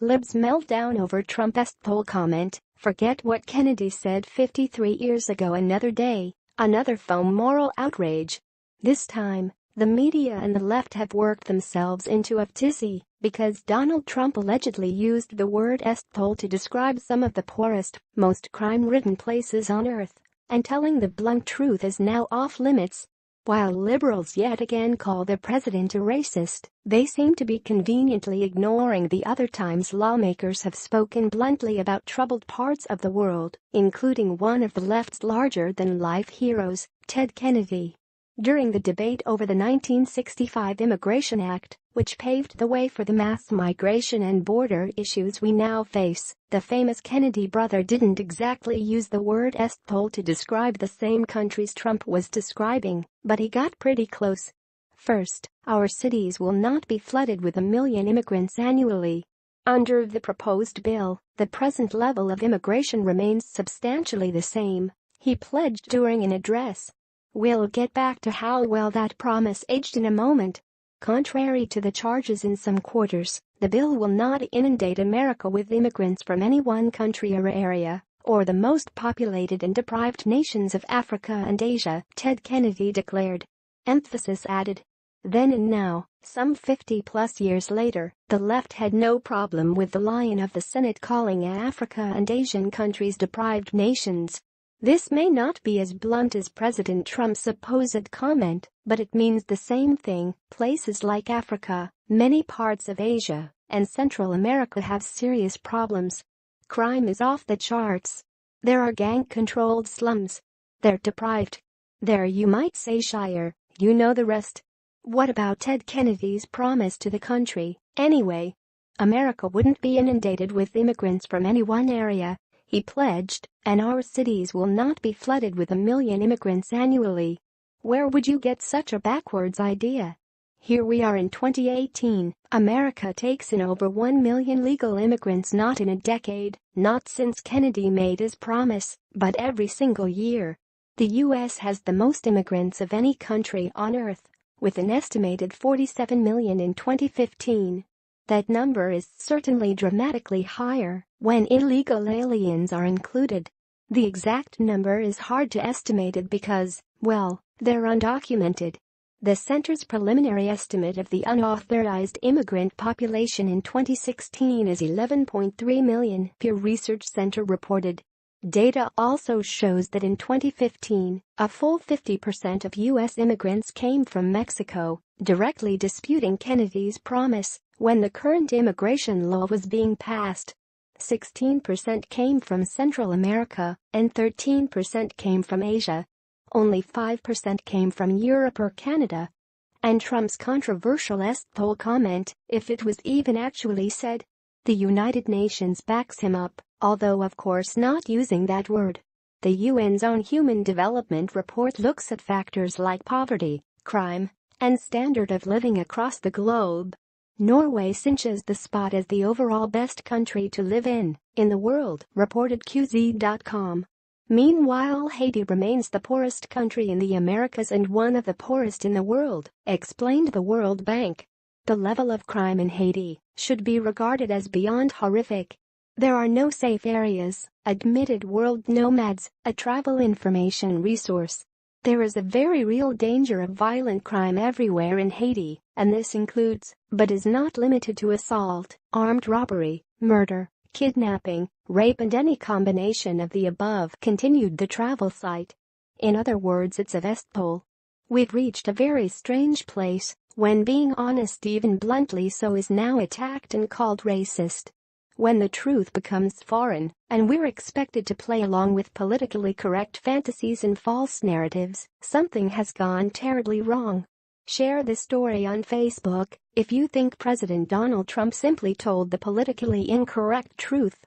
Libs Meltdown over Trump's thole comment. Forget what Kennedy said 53 years ago. Another day, another faux moral outrage. This time, the media and the left have worked themselves into a tizzy because Donald Trump allegedly used the word thole to describe some of the poorest, most crime-ridden places on earth, and telling the blunt truth is now off limits. While liberals yet again call the president a racist, they seem to be conveniently ignoring the other times lawmakers have spoken bluntly about troubled parts of the world, including one of the left's larger-than-life heroes, Ted Kennedy. During the debate over the 1965 Immigration Act, which paved the way for the mass migration and border issues we now face, the famous Kennedy brother didn't exactly use the word thole to describe the same countries Trump was describing, but he got pretty close. First, our cities will not be flooded with 1 million immigrants annually. Under the proposed bill, the present level of immigration remains substantially the same, he pledged during an address. We'll get back to how well that promise aged in a moment. Contrary to the charges in some quarters, the bill will not inundate America with immigrants from any one country or area, or the most populated and deprived nations of Africa and Asia, Ted Kennedy declared. Emphasis added. Then and now, some 50-plus years later, the left had no problem with the Lion of the Senate calling Africa and Asian countries deprived nations. This may not be as blunt as President Trump's supposed comment, but it means the same thing. Places like Africa, many parts of Asia, and Central America have serious problems. Crime is off the charts. There are gang-controlled slums. They're deprived. They're, you might say, shire, you know the rest. What about Ted Kennedy's promise to the country, anyway? America wouldn't be inundated with immigrants from any one area, he pledged, and our cities will not be flooded with 1 million immigrants annually. Where would you get such a backwards idea? Here we are in 2018, America takes in over 1 million legal immigrants, not in a decade, not since Kennedy made his promise, but every single year. The U.S. has the most immigrants of any country on earth, with an estimated 47 million in 2015. That number is certainly dramatically higher when illegal aliens are included. The exact number is hard to estimate because, well, they're undocumented. The center's preliminary estimate of the unauthorized immigrant population in 2016 is 11.3 million, Pew Research Center reported. Data also shows that in 2015, a full 50% of U.S. immigrants came from Mexico, directly disputing Kennedy's promise when the current immigration law was being passed. 16% came from Central America, and 13% came from Asia. Only 5% came from Europe or Canada. And Trump's controversial thole comment, if it was even actually said, the United Nations backs him up, although of course not using that word. The UN's own Human Development Report looks at factors like poverty, crime, and standard of living across the globe. Norway cinches the spot as the overall best country to live in the world, reported QZ.com. Meanwhile, Haiti remains the poorest country in the Americas and one of the poorest in the world, explained the World Bank. The level of crime in Haiti should be regarded as beyond horrific. There are no safe areas, admitted World Nomads, a travel information resource. There is a very real danger of violent crime everywhere in Haiti, and this includes, but is not limited to assault, armed robbery, murder, kidnapping, rape and any combination of the above, continued the travel site. In other words, it's a thole. We've reached a very strange place, when being honest even bluntly so is now attacked and called racist. When the truth becomes foreign, and we're expected to play along with politically correct fantasies and false narratives, something has gone terribly wrong. Share this story on Facebook if you think President Donald Trump simply told the politically incorrect truth.